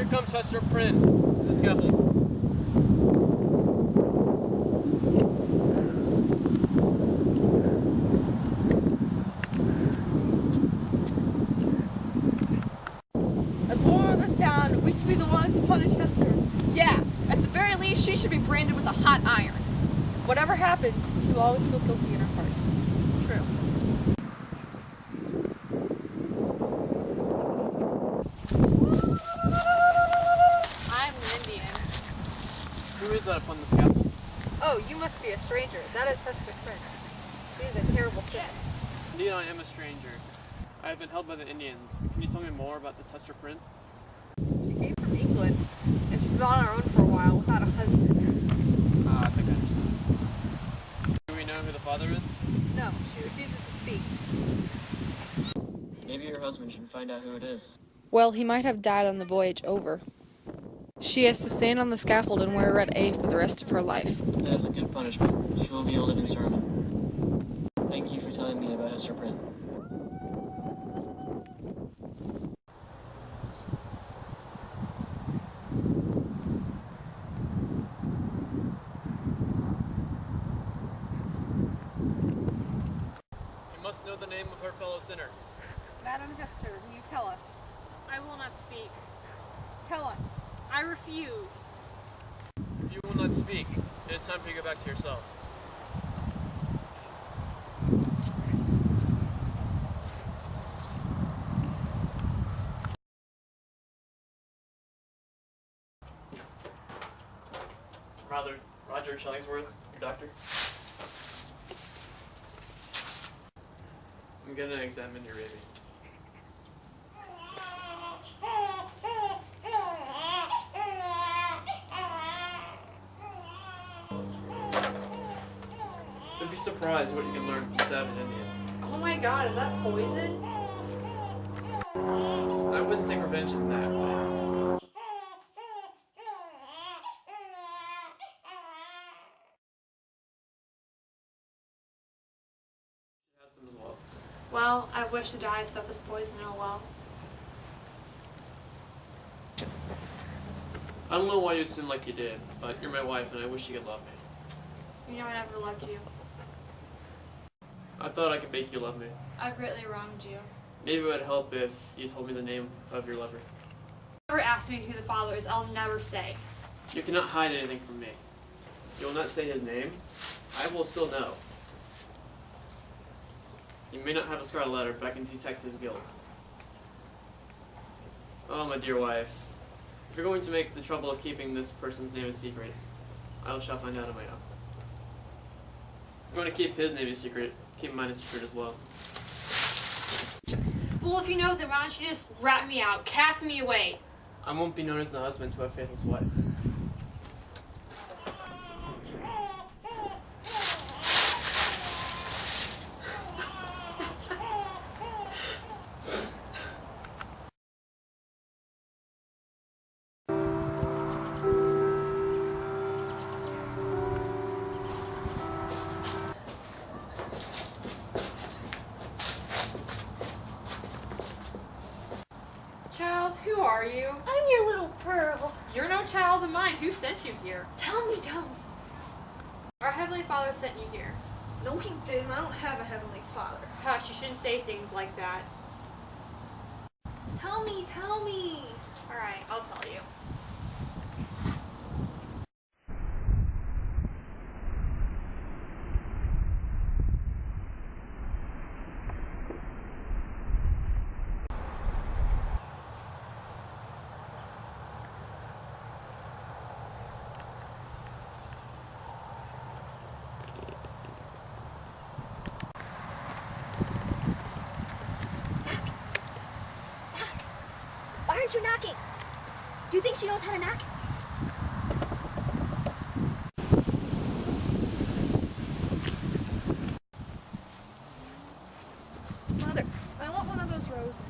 Here comes Hester Prynne to the scaffold. As moral of this town, we should be the ones to punish Hester. Yeah, at the very least, she should be branded with a hot iron. Whatever happens, she will always feel guilty in her heart. True. I'm an Indian. Who is that upon the scaffold? Oh, you must be a stranger. That is Hester Prynne. She is a terrible thing. Indeed, I am a stranger. I have been held by the Indians. Can you tell me more about this Hester Prynne? She came from England, and she's been on her own for a while without a husband. I think I understand. Do we know who the father is? No, she refuses to speak. Maybe your husband should find out who it is. Well, he might have died on the voyage over. She has to stand on the scaffold and wear red A for the rest of her life. That is a good punishment. She will be a living sermon. Thank you for telling me about Hester Prynne. You must know the name of her fellow sinner. Madam Hester, will you tell us? I will not speak. Tell us. I refuse. If you will not speak, it is time for you to go back to your cell. Roger Shillingsworth, your doctor. I'm gonna examine your baby. You'll be surprised what you can learn from savage Indians. Oh my god, is that poison? I wouldn't take revenge in that way. Have some as well. Well, I wish to die stuff is poison, oh well. I don't know why you seem like you did, but you're my wife and I wish you could love me. You know I never loved you. I thought I could make you love me. I greatly wronged you. Maybe it would help if you told me the name of your lover. Never ask me who the father is, I'll never say. You cannot hide anything from me. You will not say his name. I will still know. You may not have a scarlet letter, but I can detect his guilt. Oh, my dear wife. If you're going to make the trouble of keeping this person's name a secret, I shall find out on my own. If you're going to keep his name a secret, keep mine a secret as well. Well, if you know, then why don't you just rat me out, cast me away? I won't be known as the husband to a faithless wife. Child, who are you? I'm your little pearl. You're no child of mine. Who sent you here? Tell me. Our Heavenly Father sent you here. No, he didn't. I don't have a heavenly father. Hush, you shouldn't say things like that. Tell me. Alright, I'll tell you. Why aren't you knocking? Do you think she knows how to knock? Mother, I want one of those roses.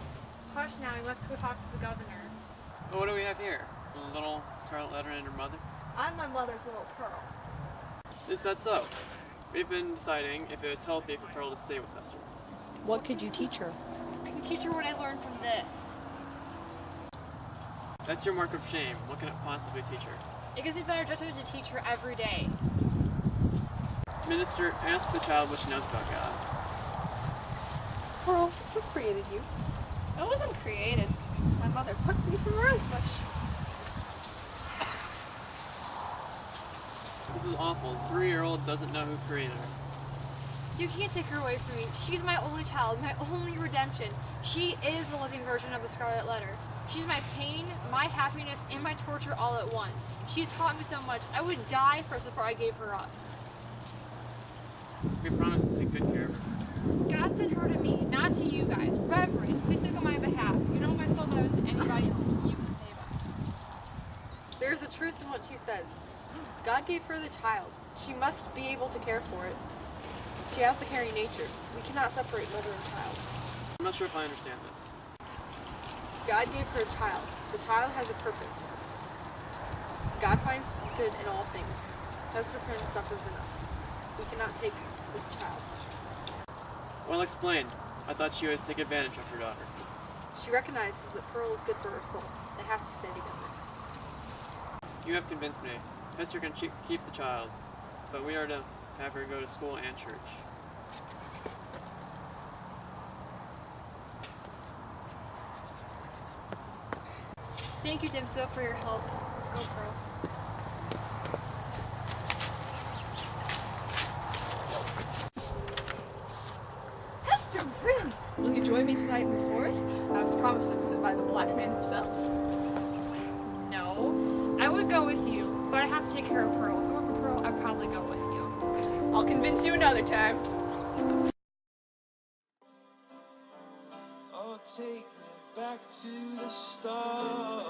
Hush now, we must go talk to the governor. Well, what do we have here? A little scarlet letter and her mother? I'm my mother's little pearl. Is that so? We've been deciding if it was healthy for Pearl to stay with Hester. What could you teach her? I can teach her what I learned from this. That's your mark of shame. What can it possibly teach her? It gives me better judgment to teach her every day. Minister, ask the child what she knows about God. Pearl, who created you? I wasn't created. My mother plucked me from a rose bush. This is awful. 3-year-old doesn't know who created her. You can't take her away from me. She's my only child, my only redemption. She is the living version of the Scarlet Letter. She's my pain, my happiness, and my torture all at once. She's taught me so much. I would die first before I gave her up. We promise to take good care of her. God sent her to me, not to you guys. Reverend, please speak on my behalf. You know my soul better than anybody else. You can save us. There is a truth in what she says. God gave her the child. She must be able to care for it. She has the caring nature. We cannot separate mother and child. I'm not sure if I understand this. God gave her a child. The child has a purpose. God finds good in all things. Hester Prynne suffers enough. We cannot take the child. Well, explain. I thought she would take advantage of her daughter. She recognizes that Pearl is good for her soul. They have to stay together. You have convinced me. Hester can keep the child, but we are to have her go to school and church. Thank you, Dimso, for your help. Let's go, Pearl. Hester Prynne! Will you join me tonight in the forest? I was promised a visit by the black man himself. No, I would go with you, but I have to take care of Pearl. If it were for Pearl, I'd probably go with you. I'll convince you another time. Oh, take me back to the start.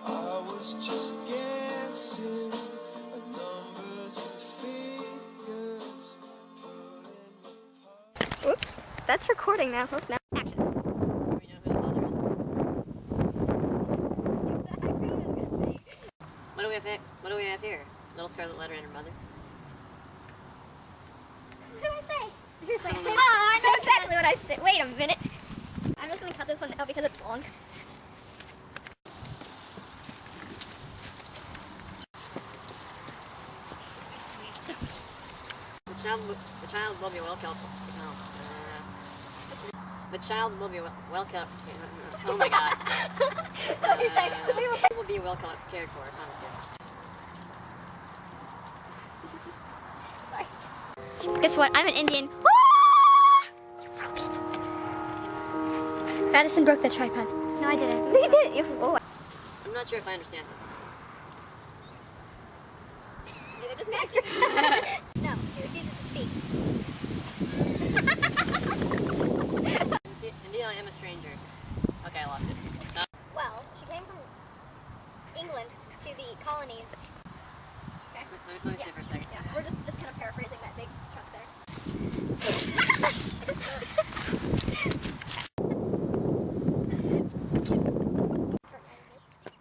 I was just guessing at numbers and figures, pulling apart. Oops, that's recording now. Oh, now action. What do we have here? Little Scarlet Letter and her mother? What do I say? You're saying, oh, I know exactly what I said. Wait a minute. I'm just going to cut this one out because it's long. The child will be welcome. The child will be welcome. Oh my God. What do you say? Will be well cared for. Honestly. Sorry. Guess what? I'm an Indian. Ah! You broke it. Madison broke the tripod. No, I didn't. You did. Oh. I'm not sure if I understand this. Neither does Mac. No, she refuses to speak. Indeed, I am a stranger. Okay, I lost it. Well, she came from England to the colonies. Okay. Let me see for a second. Yeah, we're just kind of paraphrasing that big chunk there.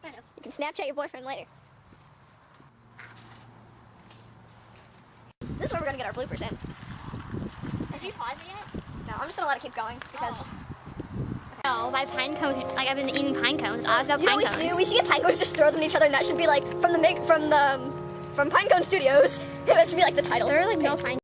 I know. You can Snapchat your boyfriend later. This is where we're gonna get our bloopers in. Did you pause it yet? No, I'm just gonna let it keep going because. No, by pine cones. Like I've been eating pine cones. I've got You know pine what we cones. should do? We should get pine cones, just throw them at each other, and that should be like from Pinecone Studios. That should be like the title. There are like no pine.